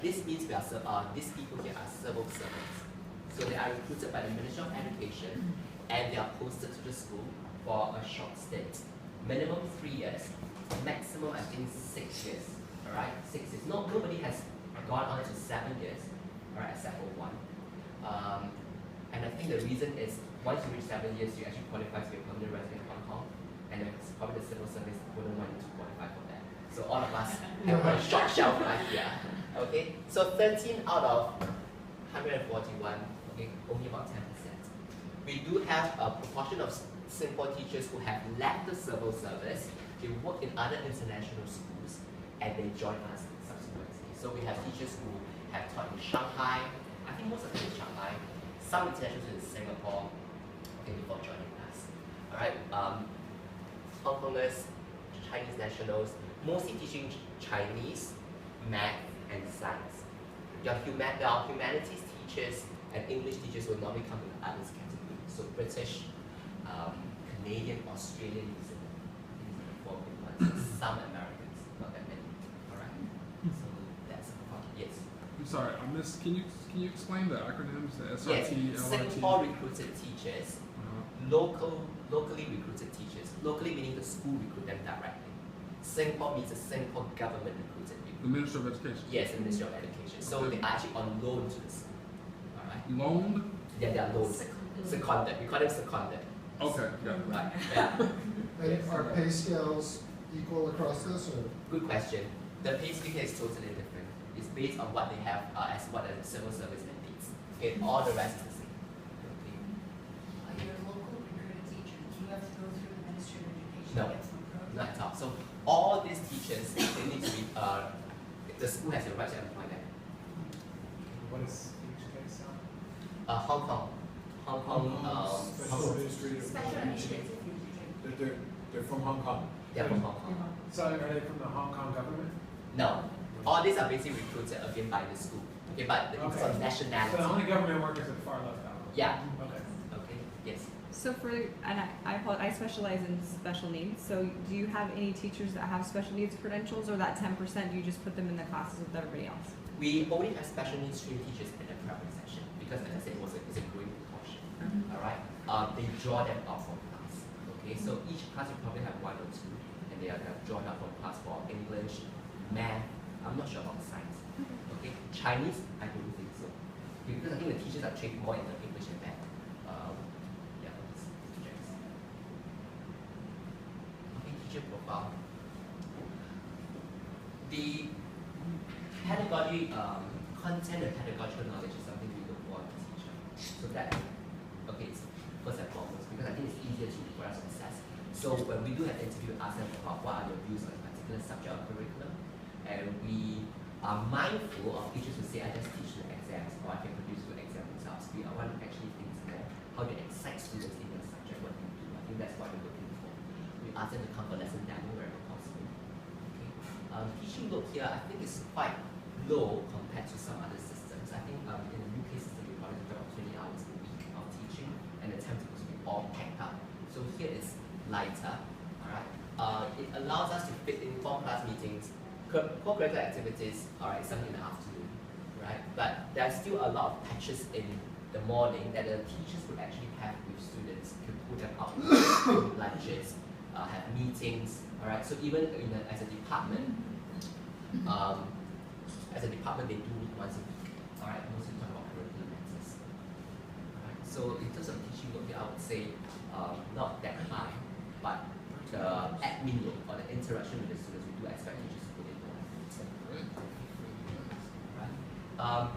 This means these people here are civil servants. So they are recruited by the Ministry of Education and they are posted to the school for a short stint. Minimum 3 years, maximum I think 6 years. Alright, 6 years. Nobody has gone on to 7 years, alright, except for one. And I think the reason is once you reach 7 years, you actually qualify to be a permanent resident in Hong Kong, and then probably the civil service wouldn't want you to qualify for that. So all of us have a short shelf life here. Okay, so 13 out of 141, okay, only about 10%. We do have a proportion of Singapore teachers who have left the civil service, they work in other international schools, and they join us subsequently. So we have teachers who have taught in Shanghai, I think most of them in Shanghai, some internationals in Singapore, okay, before joining us. Alright, Hong Kongers, Chinese nationals, mostly teaching Chinese, math, and science. Your humanities teachers and English teachers will normally come in the others category. So British, Canadian, Australian, these are the four big ones. Some Americans, not that many. Alright. So that's a part. Yes. I'm sorry, I missed. Can you explain the acronyms? The SRT, yes. LRT? Singapore recruited teachers, locally recruited teachers. Locally meaning the school recruit them directly. Singapore means the Singapore government recruited people. The Ministry of Education? Yes, the Ministry of Education. So they are actually on loan to the school. Alright? Loaned? Yeah, they are loaned. Seconded. We call them seconded. Okay, got it. Right. Yeah. And are pay scales equal across this, or? Good question. The pay scale here is totally different. It's based on what they have as what the civil service mandates. Okay, all the rest is the same. Okay. Your local recruited teacher, do you have to go through the Ministry of Education? No, not at all. So all these teachers, they need to be, the school has the right to employ them. What is each case on? Hong Kong. Special administrative. Special administrative. They're from Hong Kong. They're from Hong Kong. So are they from the Hong Kong government? No. All these are basically recruited again by the school. Okay, but it's on nationality. So the only government workers are far left out. Yeah. Okay. Okay, yes. So I specialize in special needs. So do you have any teachers that have special needs credentials, or that 10%, do you just put them in the classes with everybody else? We only have special needs stream teachers in the primary section because, as I said, it's a growing proportion. All right. They draw them out from class. Okay, so each class you probably have one or two, and they are drawn out from class for English, math. I'm not sure about science. Okay, Chinese, I don't think so. Okay, because I think the teachers are trained more in the English and math. Yeah, these subjects. Okay, teacher profile. The pedagogy, content and pedagogical knowledge is something we look for in a teacher. So that, okay, it's first and foremost, because I think it's easier for us to assess. So when we do have interview, ask them about what are your views on a particular subject or curriculum, and we are mindful of teachers who say, I just teach the exams, or I can produce good exam results. We want to actually think more how to excite students in their subject, what they do. I think that's what we're looking for. We ask them to come for lesson demo wherever possible. Okay. Teaching load here, I think is quite low compared to some other systems. I think in the UK system, we probably have about 20 hours a week of teaching, and the time to be all packed up. So here it's lighter. Alright. It allows us to fit in 4 class meetings, co-curricular activities, alright, something in the afternoon, right? But there are still a lot of patches in the morning that the teachers could actually have with students, could put them out, lunches, have meetings, alright? So even as a department, they do meet once a week, alright? Mostly talk about curriculum matters. Alright, so in terms of teaching load, I would say not that high, but the admin load or the interaction with the students, we do expect teachers to put in more. Right?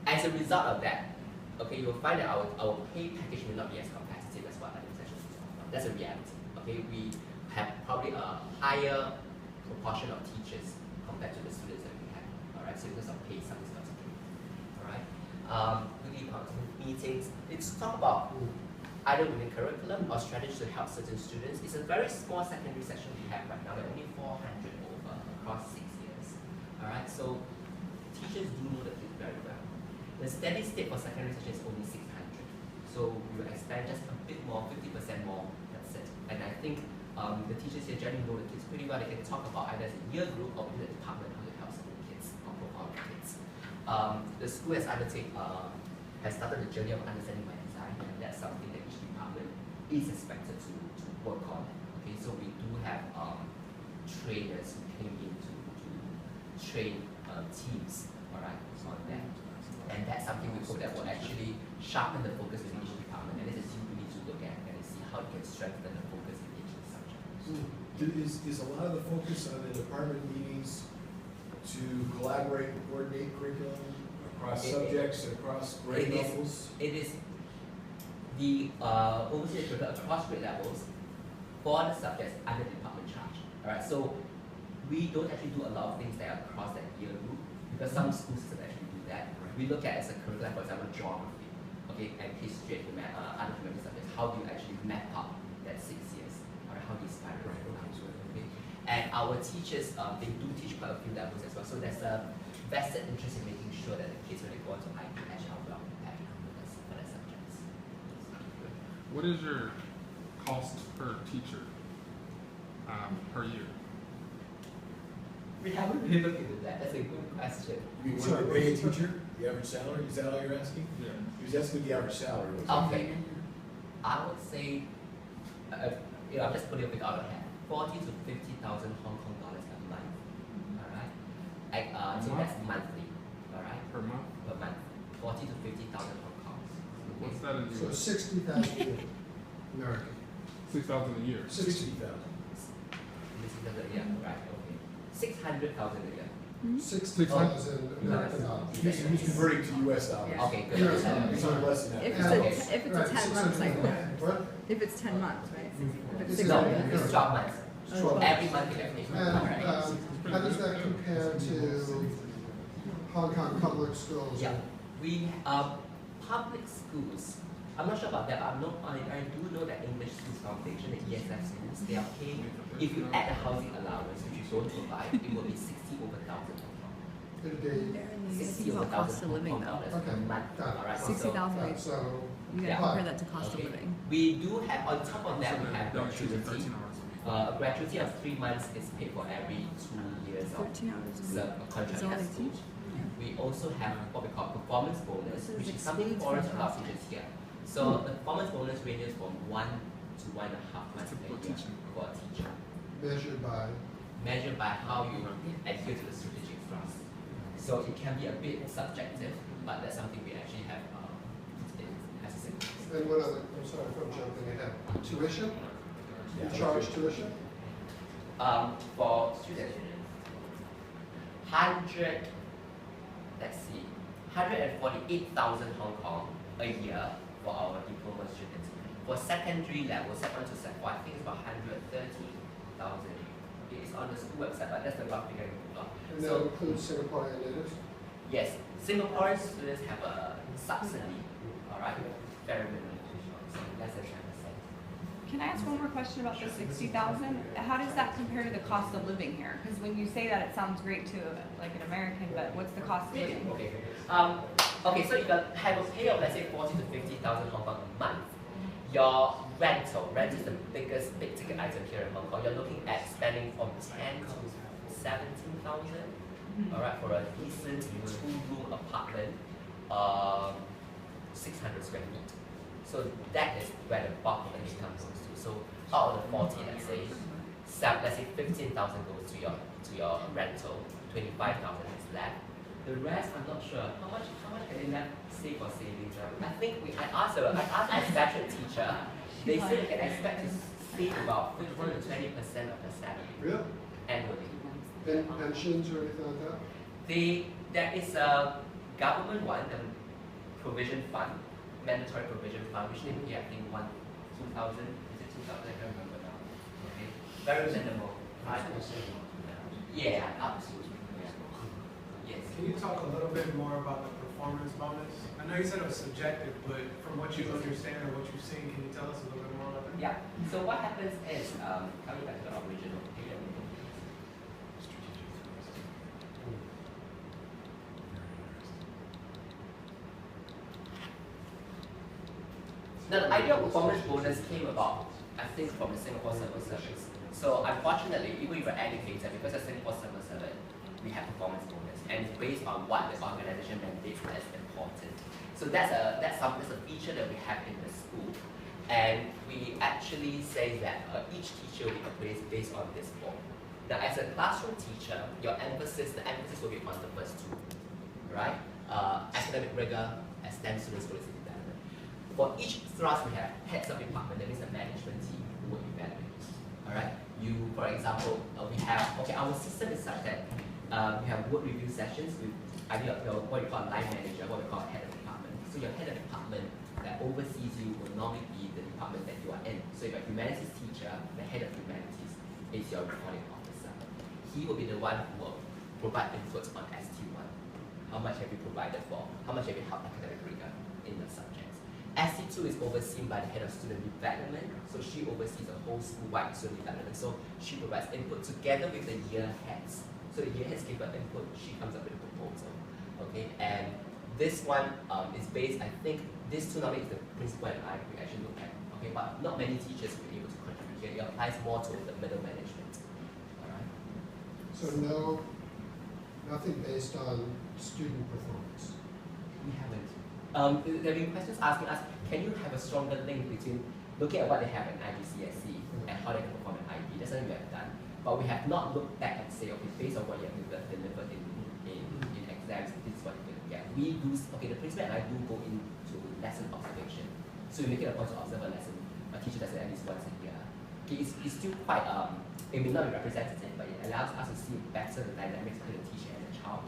As a result of that, okay, you will find that our pay package may not be as competitive as what other international schools offer. That's a reality. Okay, we have probably a higher proportion of teachers compared to the students that we have. Alright, so because of pay, some is not okay. Alright. Quickly about meetings. It's talk about either within curriculum or strategies to help certain students. It's a very small secondary section we have right now. There are only 400 over across 6 years. Alright, so teachers do know the kids very well. The steady state for secondary section is only 600. So we will expand just a bit more, 50% more, that's it. And I think the teachers here generally know the kids pretty well. They can talk about either as a year group or within the department how to help some of the kids or profile the kids. the school has has started the journey of understanding by design, and that's something that each department is expected to work on. Okay, so we do have trainers who came in to train teams, all right, on that. And that's something we hope that will actually sharpen the focus in each department, and this is something we need to look at and see how it can strengthen the focus in each subject. Is a lot of the focus on the department meetings to collaborate and coordinate curriculum across subjects, across grade levels? It is the overseas curriculum across grade levels for the subjects under department charge. All right, so we don't actually do a lot of things that are across that year group because some schools actually do that. We look at as a curriculum, for example, geography, okay, and history and other humanities subjects. How do you actually map out that 6 years? Or how do you spiral it out? Okay, and our teachers, they do teach quite a few levels as well. So there's a vested interest in making sure that the kids, when they go into IPH, are well prepared for their subjects. What is your cost per teacher per year? We haven't really looked into that. That's a good question. You want to pay a teacher the average salary? Is that all you're asking? Yeah. He was asking the average salary. Okay, I would say, I'm just putting a bit out of hand, 40 to 50,000 Hong Kong dollars a month. All right, so that's monthly. All right, Per month? per month, 40 to 50,000 Hong Kong. What's that in So US? 60,000 American. 6,000 a year. 60,000. Yeah, right. Okay, 600,000 a year. 60,000 American dollars. He's converting to US dollars. Okay, good. Yes. He's on less than that. If Okay. it's a 10 month cycle, What? if it's 10 months, right? If it's It's 6 No, months. it's 12 months. Twelve. Every month you have to pay. And Alright. how does that compare to Hong Kong public schools? Yeah, we public schools. I'm not sure about that, but I do know that English Schools Foundation, the ESF schools, they are paying. If you add the housing allowance, which you don't provide, it will be 60 over 1,000 Hong Kong. It'd be, 60 over 1,000 Hong Kong dollars Okay. a month. Got it. Alright, so 60,000. so, You Yeah. gotta compare that to cost of Okay. living. we do have, on top of that, So we have they're choosing gratuity. 13 hours a week. A gratuity of 3 months is paid for every 2 years of 13 hours a the week. contract Is all at they school. teach? We also have what we call performance bonus, This is which is something excludes foreign to from our cost. teachers here. So the performance bonus ranges from 1 to 1.5 months a Typical year teaching. for a teacher, measured by, measured by how you adhere to the strategic thrust. So it can be a bit subjective, but that's something we actually have as a single. and what other, I'm sorry if I'm jumping ahead, tuition? You charge tuition? For students, 148,000 Hong Kong a year for our diploma students. For secondary level, Sec 1 to Sec 4, I think it's about 130,000. It's on the school website, but that's the rough figure we got. And that So includes Singaporean natives? yes, Singaporean students have a subsidy, all right, very minimal, so less than 10%. Can I ask one more question about the 60,000? How does that compare to the cost of living here? Because when you say that, it sounds great to like an American, but what's the cost of living? Okay. Okay, so if you have a pay of let's say 40 to 50,000 Hong Kong a month, your rent is the biggest big ticket item here in Hong Kong. You're looking at spending from 10 to 17,000. All right, for a decent 2-room apartment, 600 square feet. So that is where the bulk of the income goes to. So out of the 40, let's say 15,000 goes to your rental, 25,000 is left. The rest, I'm not sure. How much can they left save for savings? I think I asked a graduate teacher. They said they can expect to save about 15 to 20% of their salary Really? annually. And pensions or anything like that? There is a government one, the provision fund, mandatory provision fund, which they pay I think 2,000. Is it 2,000? I can't remember now. Okay, very minimal. Yeah, absolutely. Yes. Can you talk a little bit more about the performance bonus? I know you said it was subjective, but from what you understand or what you've seen, can you tell us a little bit more about that? Yeah. So what happens is coming back to the original. Now, the idea of performance bonus came about, I think, from the Singapore Civil Service. So unfortunately, even if you're educated, because of Singapore Civil Service, we have performance bonus, and it's based on what the organization dates that is important. So that's a feature that we have in the school, and we actually say that each teacher will be appraised based on this form. Now, as a classroom teacher, the emphasis will be on the first two, right? Academic rigor and STEM students' policy development. For each thrust, we have heads of department, that means the management team who will evaluate. All right. You, for example, we have our system is such that we have work review sessions with what you call line manager, what we call head of department. So your head of department that oversees you will normally be the department that you are in. So if you're a humanities teacher, the head of humanities is your reporting officer. He will be the one who will provide input on ST1. How much have you provided for? How much have you helped academic rigor in the subjects? ST2 is overseen by the head of student development, so she oversees the whole school-wide student development. So she provides input together with the year heads. So the year heads give her input, she comes up with a proposal. Okay, and this one is based, I think, these two knowledge is the principal and I we actually look at. Okay, but not many teachers will be able to contribute here. It applies more to the middle management. Alright. So nothing based on student performance. We haven't. There have been questions asking us, can you have a stronger link between looking at what they have in IGCSE and how they can perform in IB? That's something we have done. But we have not looked back and say, okay, based on what you have delivered in exams, this is what you're going to get. We do, the principal and I do go into lesson observation. So we make it a point to observe a lesson. A teacher does it at least once a year. Okay, it's still quite, it may not be representative, but it allows us to see better the dynamics between the teacher and the child,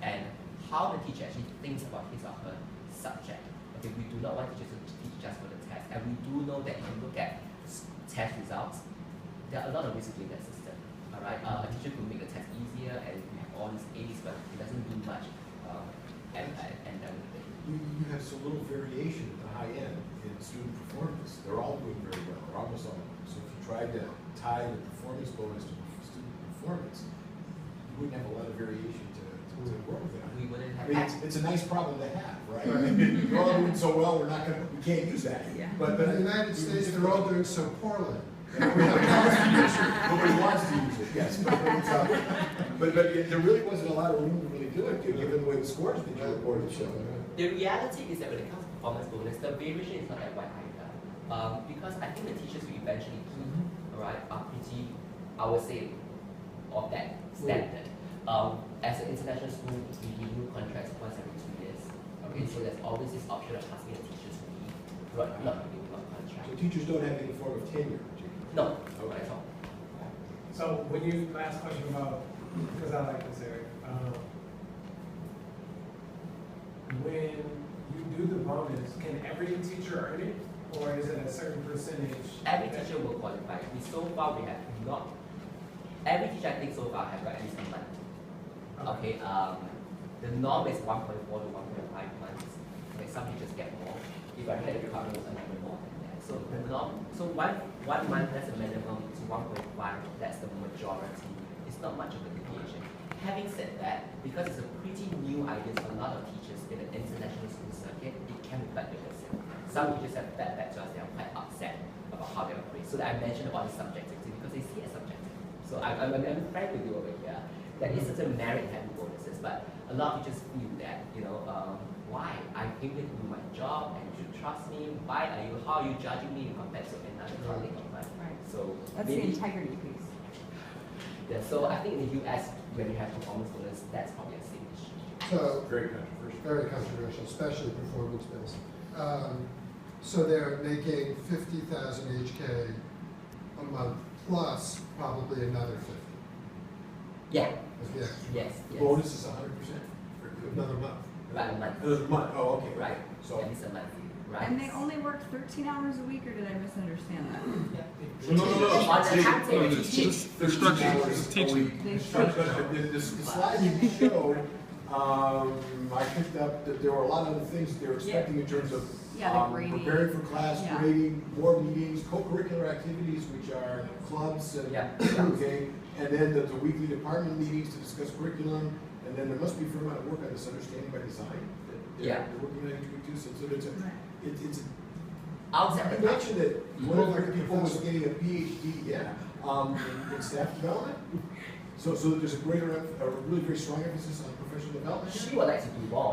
and how the teacher actually thinks about his or her subject. Okay, we do not want teachers to teach just for the test, and we do know that if you look at test results, there are a lot of ways to do that system. All right, a teacher could make the test easier, and we have all these A's, but it doesn't do much. And then You have so little variation at the high end in student performance. They're all doing very well, or almost all of them. So if you tried to tie the performance bonus to student performance, you wouldn't have a lot of variation to work with it. we wouldn't I have. mean, it's a nice problem to have, right? You're all doing so well, we can't use that. Yeah. But In the United States, they're all doing so poorly. Nobody wants to use it, yes. But there really wasn't a lot of room to really do it, given the way the scores that you reported show. The reality is that when it comes to performance bonus, the variation is not that wide either. Because I think the teachers we eventually keep, alright, are pretty, I would say, of that standard. As an international school, we renew contracts once every 2 years. Okay, so there's always this option of asking the teachers to leave, not renewing a contract. So teachers don't have any form of tenure, particularly? No, not at all. So when you, last question about, because I like this, Eric, when you do the bonus, can every teacher earn it? Or is it a certain percentage? Every teacher will qualify. So far we have not, every teacher I think so far have got at least a month. Okay, the norm is 1.4 to 1.5 months. Okay, some teachers get more. If I had a department, it's another more than that. So the norm, so one month that's a minimum to 1.5, that's the majority. It's not much of a deviation. Having said that, because it's a pretty new idea for a lot of teachers in the international school circuit, it can be quite divisive. Some teachers have fed back to us, they are quite upset about how they operate. So that I mentioned about the subjectivity because they see it as subjective. So I'm frank with you over here. There is certain merit-heavy bonuses, but a lot of teachers feel that, why? I came here to do my job and you should trust me. How are you judging me compared to another colleague of mine? Right. So That's maybe, the integrity piece. yeah, so I think in the US, when you have performance bonus, that's probably a safe issue. So, Very controversial. very controversial, especially performance-based. So they're making 50,000 HK a month, plus probably another 50. Yeah, Yeah, yes. Bonus is 100%? another month. Right, a month. Another month, oh, okay. Right, So, at least a month. Right. And they only work 13 hours a week, or did I misunderstand that? no. On the They- timetable, the- teaching. the structure hours is a teaching. week. They The slide you showed, I picked up that there were a lot of other things that they were expecting in terms of Yeah, the grading. preparing for class, Yeah. grading, more meetings, co-curricular activities, which are clubs and, Yeah. okay, and then the weekly department meetings to discuss curriculum, and then there must be a fair amount of work on this understanding by design. that Yeah. They're working on each week too, so there's it's Outside I the mentioned that one of the people was getting a PhD, in staff development. So there's a really very strong emphasis on professional development. She would like to do more.